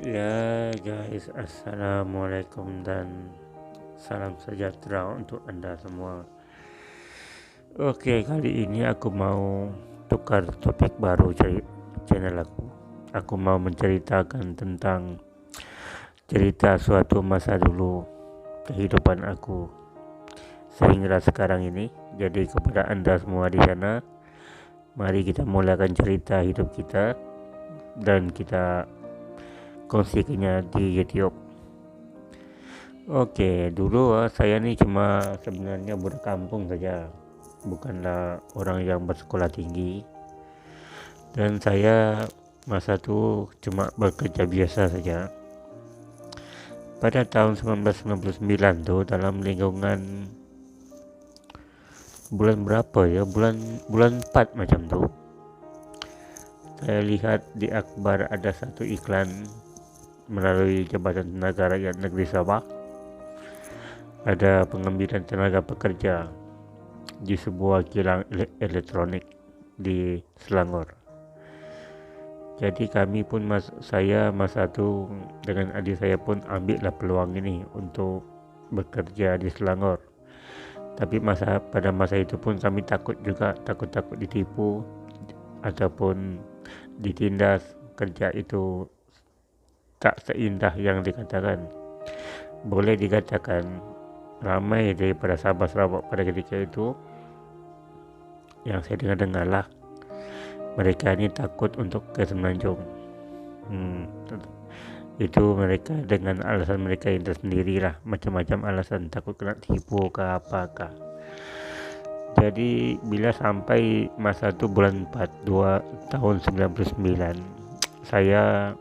Ya guys, assalamualaikum dan salam sejahtera untuk anda semua. Oke, kali ini aku mau tukar topik baru channel aku. Aku mau menceritakan tentang cerita suatu masa dulu kehidupan aku sehingga sekarang ini. Jadi kepada anda semua di sana, mari kita mulakan cerita hidup kita dan kita kongsikannya di YouTube. Oke, dulu saya nih cuma sebenarnya budak kampung saja, bukanlah orang yang bersekolah tinggi. Dan saya masa itu cuma bekerja biasa saja. Pada tahun 1999 tuh, dalam lingkungan bulan berapa ya, bulan bulan 4 macam tuh, saya lihat di akhbar ada satu iklan melalui Jabatan Tenaga Rakyat Negeri Sabah. Ada pengambilan tenaga pekerja di sebuah kilang elektronik di Selangor. Jadi kami pun saya masa itu dengan adik saya pun ambillah peluang ini untuk bekerja di Selangor. Tapi pada masa itu pun kami takut ditipu ataupun ditindas. Kerja itu tak seindah yang dikatakan. Boleh dikatakan ramai daripada sahabat Sarawak pada ketika itu yang saya dengar lah, mereka ini takut untuk ke Semenanjung. Itu mereka dengan alasan mereka yang tersendiri lah, macam-macam alasan, takut kena tipu ke apakah. Jadi bila sampai masa itu bulan 4 tahun 99, saya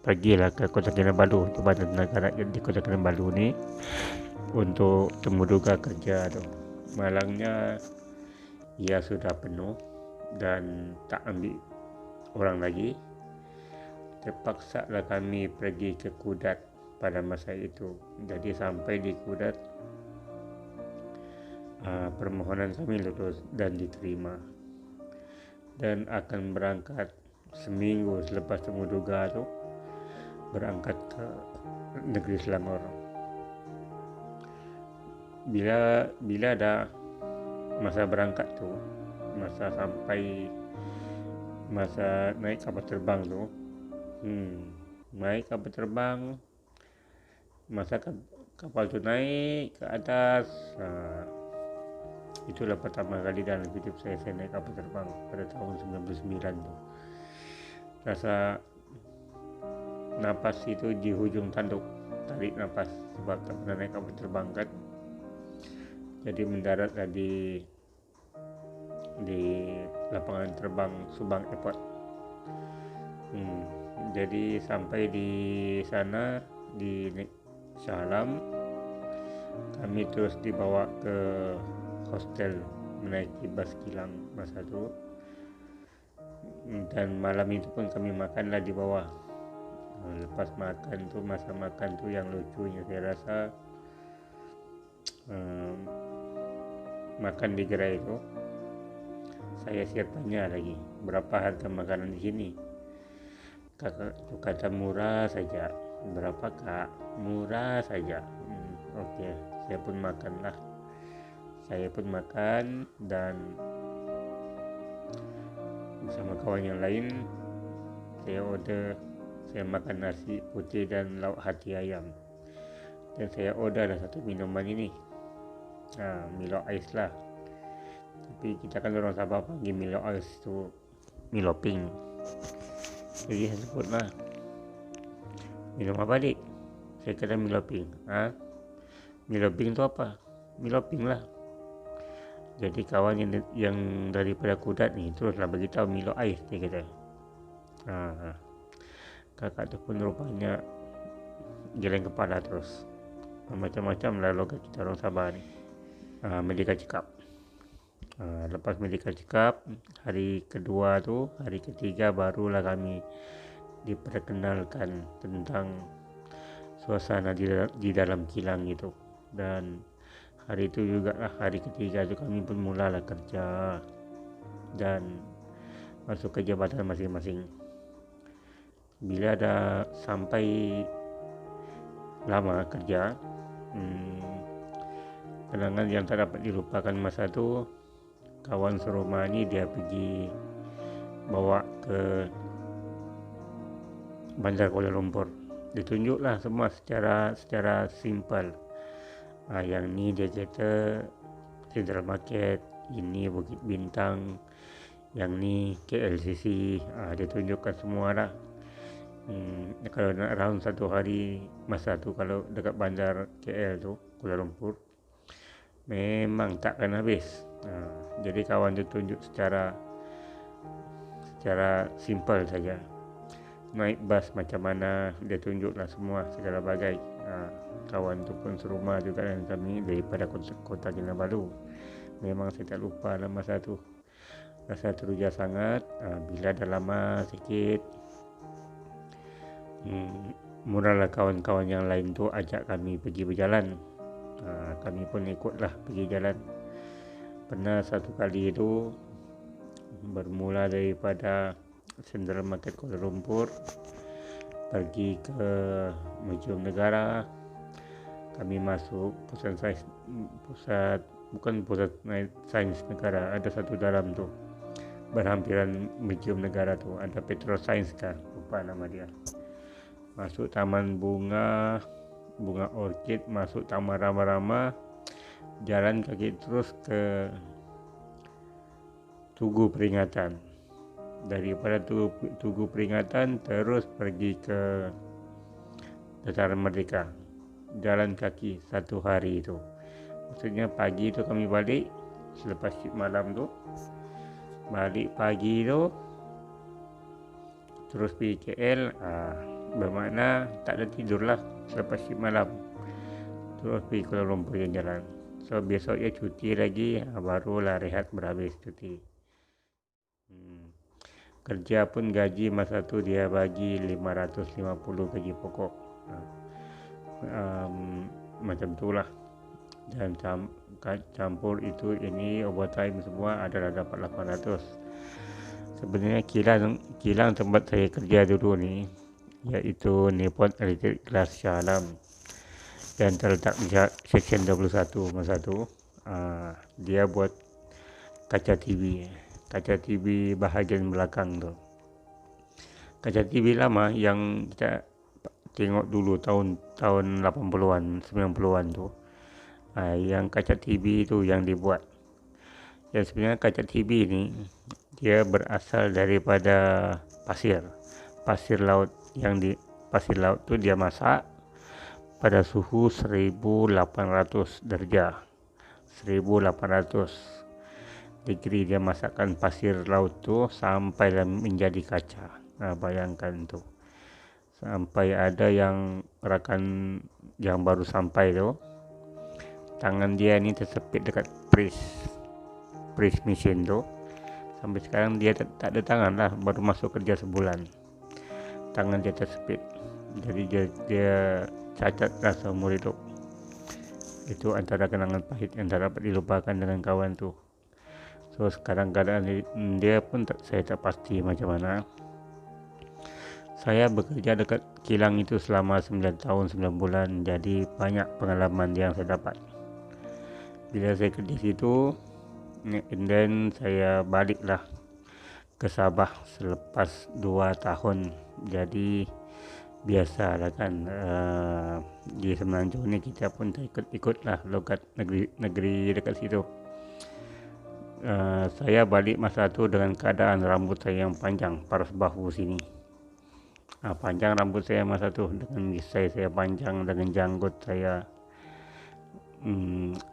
pergilah ke Kota Kinabalu, Jabatan Tenaga Rakyat di Kota Kinabalu ni untuk temuduga kerja tu. Malangnya ia sudah penuh dan tak ambil orang lagi. Terpaksa lah kami pergi ke Kudat pada masa itu. Jadi sampai di Kudat, permohonan kami lulus dan diterima, dan akan berangkat seminggu selepas temuduga tu, berangkat ke negeri Selangor. Bila ada masa berangkat tu, masa naik kapal terbang tu, naik kapal terbang, masa kapal tu naik ke atas, itulah pertama kali dalam hidup saya naik kapal terbang pada tahun 99 tu. Rasa napas itu di hujung tanduk, tarik napas sebab tak pernah naik kapal terbang kan. Jadi mendaratlah di lapangan terbang Subang Airport. Jadi sampai di sana di Shah Alam, kami terus dibawa ke hostel menaiki bas kilang masa itu, dan malam itu pun kami makanlah di bawah. Lepas makan tu, masa makan tu yang lucunya saya rasa, makan di gerai itu, saya siap tanya lagi berapa harga makanan di sini. Kakak kata murah saja. Berapa kak? Murah saja. Oke, saya pun makanlah. Saya pun makan dan bersama kawan yang lain saya makan nasi putih dan lauk hati ayam, dan saya order satu minuman ini, Milo Ice lah. Tapi kita kan orang Sabah panggil Milo Ice itu Milo Pink. Jadi saya sebut lah, minum apa dik? Saya kata Milo Pink. Milo Pink itu apa? Milo Pink lah. Jadi kawan yang daripada Kudat ni teruslah beritahu Milo Ice, dia kata. Kakak tu pun rupanya geleng kepala terus. Macam-macam lah logat kita orang Sabah ni. Medical check up. Lepas medical check up, hari ketiga barulah kami diperkenalkan tentang suasana di dalam kilang itu. Dan hari itu juga lah, hari ketiga itu kami pun mulalah kerja dan masuk ke jabatan masing-masing. bila ada sampai lama kerja, kenangan yang tak dapat dilupakan masa itu, kawan serumah ini dia pergi bawa ke Bandar Kuala Lumpur, ditunjuklah semua secara simpel. Yang ni dia kata Central Market, ini Bukit Bintang, yang ni KLCC, dia tunjukkan semua lah. Kalau nak round satu hari masa tu, kalau dekat bandar KL tu, Kuala Lumpur, memang takkan habis. Jadi kawan tu tunjuk secara simpel saja. Naik bas macam mana, dia tunjuklah semua segala bagai. Kawan tu pun serumah juga dengan kami daripada kota Kinabalu. Memang saya tak lupa lah masa tu. Rasa teruja sangat. Bila dah lama sikit, mulalah kawan-kawan yang lain tu ajak kami pergi berjalan. Kami pun ikutlah pergi jalan. Pernah satu kali itu bermula daripada Central Market Kuala Lumpur, pergi ke Museum Negara. Kami masuk pusat sains negara, ada satu dalam tu berhampiran Museum Negara tu, ada Petrosains kah, lupa nama dia. Masuk taman bunga orkid, masuk taman rama-rama, jalan kaki terus ke Tugu Peringatan. Daripada Tugu Peringatan terus pergi ke Dataran Merdeka, jalan kaki satu hari itu. Maksudnya pagi tu kami balik, selepas shift malam tu balik pagi tu terus pergi KL. Bermakna tak ada tidur lah selepas shift malam, terus pergi Kuala Lumpur jalan. So besoknya cuti lagi, barulah rehat berhabis cuti. Kerja pun gaji masa tu dia bagi 550 gaji pokok. Macam tu lah. Dan campur itu ini overtime semua adalah dapat 800. Sebenarnya kilang tempat saya kerja dulu ni, iaitu Nippon Electric Glass Shah Alam, dan terletak di Seksyen 21 masa tu. Dia buat kaca TV bahagian belakang tu. Kaca TV lama yang kita tengok dulu tahun 80-an 90-an tu. Yang kaca TV tu yang dibuat. Dan sebenarnya kaca TV ni dia berasal daripada pasir laut. Yang di pasir laut tu dia masak pada suhu 1800 darjah. 1800 degree dia masakkan pasir laut tu sampai menjadi kaca. Bayangkan tu. Sampai ada yang rakan yang baru sampai tu, tangan dia ni tersepit dekat press mesin tu. Sampai sekarang dia tak ada tangan lah, baru masuk kerja sebulan. Tangan dia tersepit. Jadi dia cacat lah seumur hidup. Itu antara kenangan pahit yang tak dapat dilupakan dengan kawan tu. So sekarang keadaan dia pun saya tak pasti macam mana. Saya bekerja dekat kilang itu selama 9 tahun 9 bulan. Jadi banyak pengalaman yang saya dapat. Bila saya kerja situ, and then saya baliklah ke Sabah selepas 2 tahun. Jadi biasalah kan, di Semenanjung ni kita pun ikutlah logat negeri dekat situ. Saya balik masa tu dengan keadaan rambut saya yang panjang, paras bahu sini. Panjang rambut saya masa tu, dengan misai saya panjang, dengan janggut saya.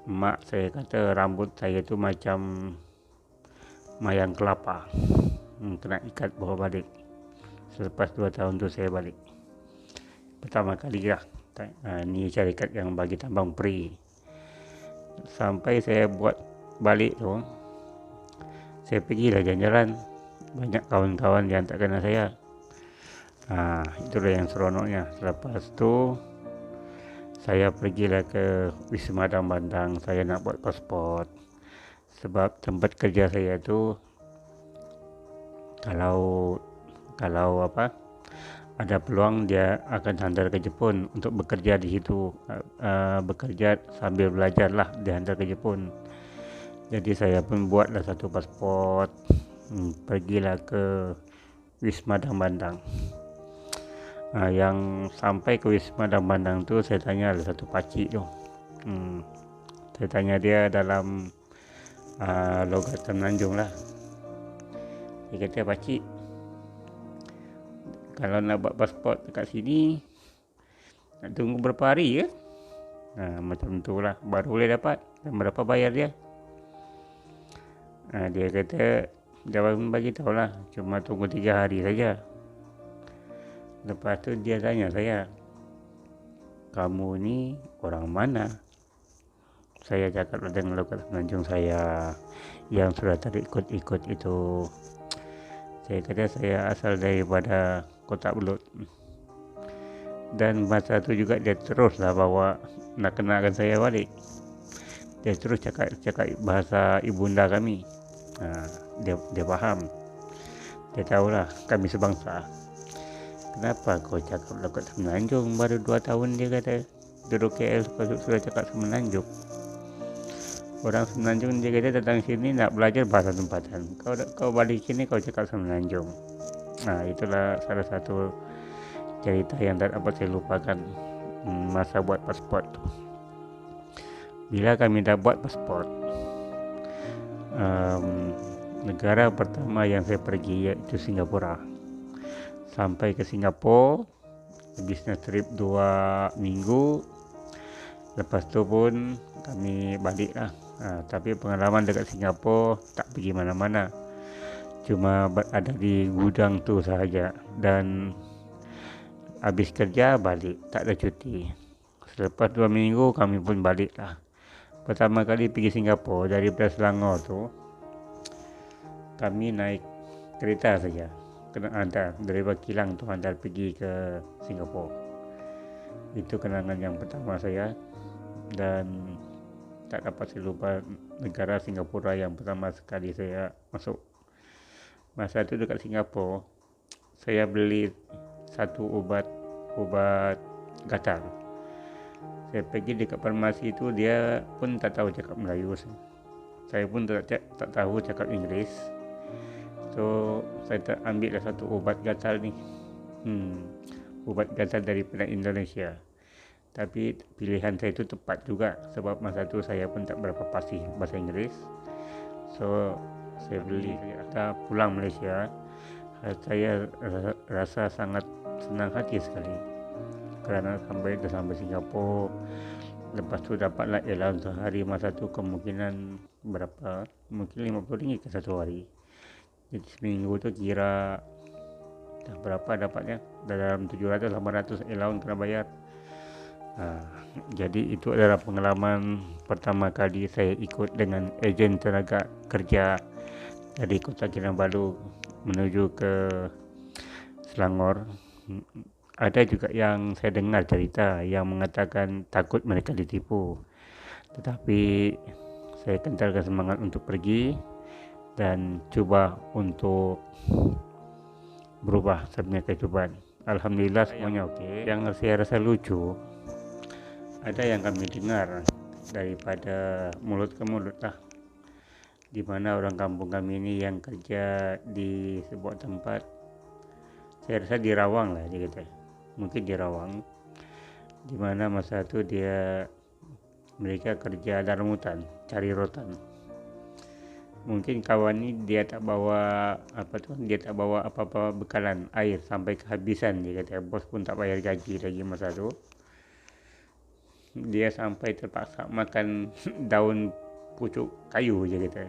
Mak saya kata rambut saya tu macam mayang kelapa, kena ikat bawa balik. Selepas 2 tahun tu saya balik pertama kali lah. Ni syarikat yang bagi tambang free. Sampai saya buat balik tu, saya pergilah jalan-jalan, banyak kawan-kawan yang tak kenal saya. Itulah yang seronoknya. Selepas tu saya pergilah ke Wisma Bandang. Saya nak buat pasport, sebab tempat kerja saya tu kalau ada peluang dia akan hantar ke Jepun untuk bekerja di situ, bekerja sambil belajar lah, dihantar ke Jepun. Jadi saya pun buatlah satu paspor, pergilah ke Wisma Dang. Yang sampai ke Wisma Dang tuh saya tanya ada satu pakcik tuh, saya tanya dia dalam logat Semenanjung lah. Dia kata, pakcik, kalau nak buat pasport dekat sini nak tunggu berapa hari ke? Macam tu lah baru boleh dapat. Dan berapa bayar dia? Dia kata, jawab bagi tahu lah, cuma tunggu 3 hari saja. Lepas tu dia tanya saya, kamu ni orang mana? Saya cakap dengan logat Semenanjung saya yang sudah terikut itu. Saya kata saya asal daripada Kota Belud. Dan masa tu juga dia teruslah bawa nak kenalkan saya balik. Dia terus cakap bahasa ibunda kami. Dia faham. Dia tahulah kami sebangsa. Kenapa kau cakap logat Semenanjung? Baru 2 tahun dia kata duduk KL sudah cakap Semenanjung. Orang Semenanjung dia kata datang sini nak belajar bahasa tempatan. Kau balik sini kau cakap Semenanjung. Itulah salah satu cerita yang tak dapat saya lupakan masa buat pasport. Bila kami dah buat pasport, negara pertama yang saya pergi iaitu Singapura. Sampai ke Singapura, business trip 2 minggu. Lepas tu pun kami balik lah. Tapi pengalaman dekat Singapura tak pergi mana-mana, cuma berada di gudang tu sahaja. Dan habis kerja balik, tak ada cuti. Selepas 2 minggu kami pun balik lah. Pertama kali pergi Singapura daripada Selangor tu, kami naik kereta saja, kena hantar dari Kilang tu, hantar pergi ke Singapura. Itu kenangan yang pertama saya, dan tak dapat saya lupa negara Singapura yang pertama sekali saya masuk. Masa itu dekat Singapura, saya beli satu obat gatal. Saya pergi dekat farmasi itu, dia pun tak tahu cakap Melayu. Saya pun tak tahu cakap Inggeris. So saya ambil satu obat gatal ni. Obat gatal daripada Indonesia. Tapi pilihan saya itu tepat juga, sebab masa itu saya pun tak berapa fasih bahasa Inggeris. So saya beli. Kita pulang Malaysia, saya rasa sangat senang hati sekali kerana sampai Singapura. Lepas tu dapatlah allowance sehari. Masa tu kemungkinan berapa, mungkin RM50 ke satu hari. Jadi seminggu tu kira berapa dapatnya, dalam 700-800 allowance kena bayar. Jadi itu adalah pengalaman pertama kali saya ikut dengan ejen tenaga kerja dari Kota Kinabalu menuju ke Selangor. Ada juga yang saya dengar cerita yang mengatakan takut mereka ditipu, tetapi saya kentalkan semangat untuk pergi dan cuba untuk berubah sebenarnya kehidupan. Alhamdulillah semuanya okey. Yang saya rasa lucu, ada yang kami dengar daripada mulut ke mulut lah, di mana orang kampung kami ini yang kerja di sebuah tempat, saya rasa di Rawang lah dia kata, mungkin di Rawang, di mana masa tu mereka kerja dalam hutan, cari rotan. Mungkin kawan ni dia tak bawa apa-apa bekalan air sampai kehabisan. Dia kata bos pun tak bayar gaji lagi masa tu. Dia sampai terpaksa makan daun pucuk kayu je kata.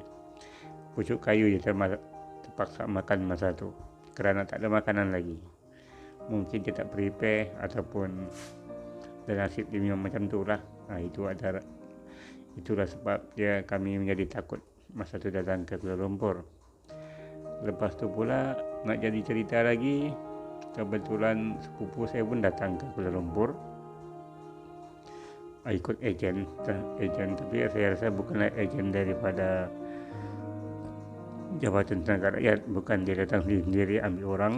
Pucuk kayu je terpaksa makan masa tu kerana tak ada makanan lagi. Mungkin dia tak prepare ataupun dan nasib dia memang macam tu lah. Itulah sebab kami menjadi takut masa tu datang ke Kuala Lumpur. Lepas tu pula nak jadi cerita lagi, kebetulan sepupu saya pun datang ke Kuala Lumpur, ikut ejen, tapi saya rasa bukanlah ejen daripada Jabatan Tenaga Rakyat, bukan, dia datang sendiri ambil orang.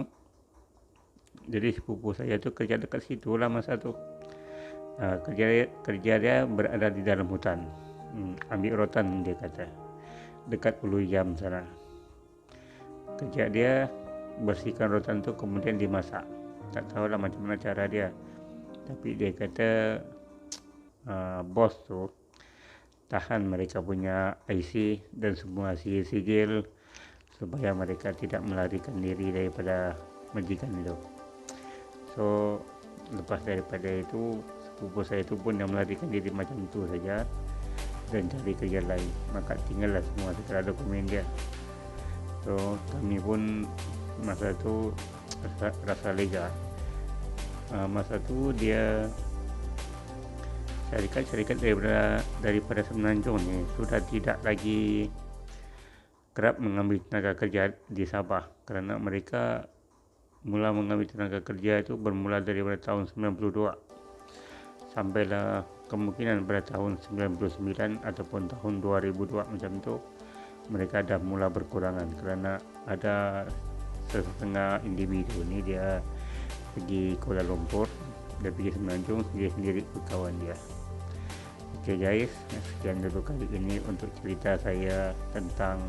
Jadi sepupu saya tuh kerja dekat situ lah masa tuh. Kerja dia berada di dalam hutan, ambil rotan dia kata, dekat Ulu Jam sana. Kerja dia bersihkan rotan tuh kemudian dimasak. Tak tahu lah macam mana cara dia. Tapi dia kata bos tuh tahan mereka punya IC dan semua sigil supaya mereka tidak melarikan diri daripada majikan itu. So lepas daripada itu sepupu saya itu pun yang melarikan diri macam itu saja dan cari kerja lain, maka tinggallah semua segala dokumen dia. So kami pun masa itu rasa lega. Masa itu dia syarikat daripada Semenanjung ni sudah tidak lagi kerap mengambil tenaga kerja di Sabah, kerana mereka mula mengambil tenaga kerja itu bermula daripada tahun 92 sampailah kemungkinan pada tahun 99 ataupun tahun 2002 macam tu mereka dah mula berkurangan, kerana ada setengah individu ni dia pergi Kuala Lumpur, dia pergi Semenanjung sendiri kawan dia. Okay guys, sekian dulu kali ini untuk cerita saya tentang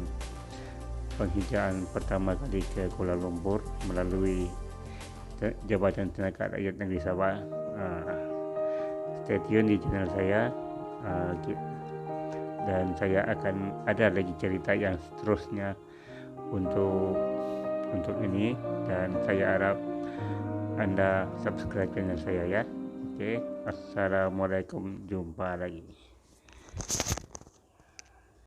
penghijraan pertama kali ke Kuala Lumpur melalui Jabatan Tenaga Rakyat Negeri Sabah. Stay tune di channel saya, dan saya akan ada lagi cerita yang seterusnya untuk ini, dan saya harap anda subscribe channel saya ya. Oke, assalamualaikum, jumpa lagi.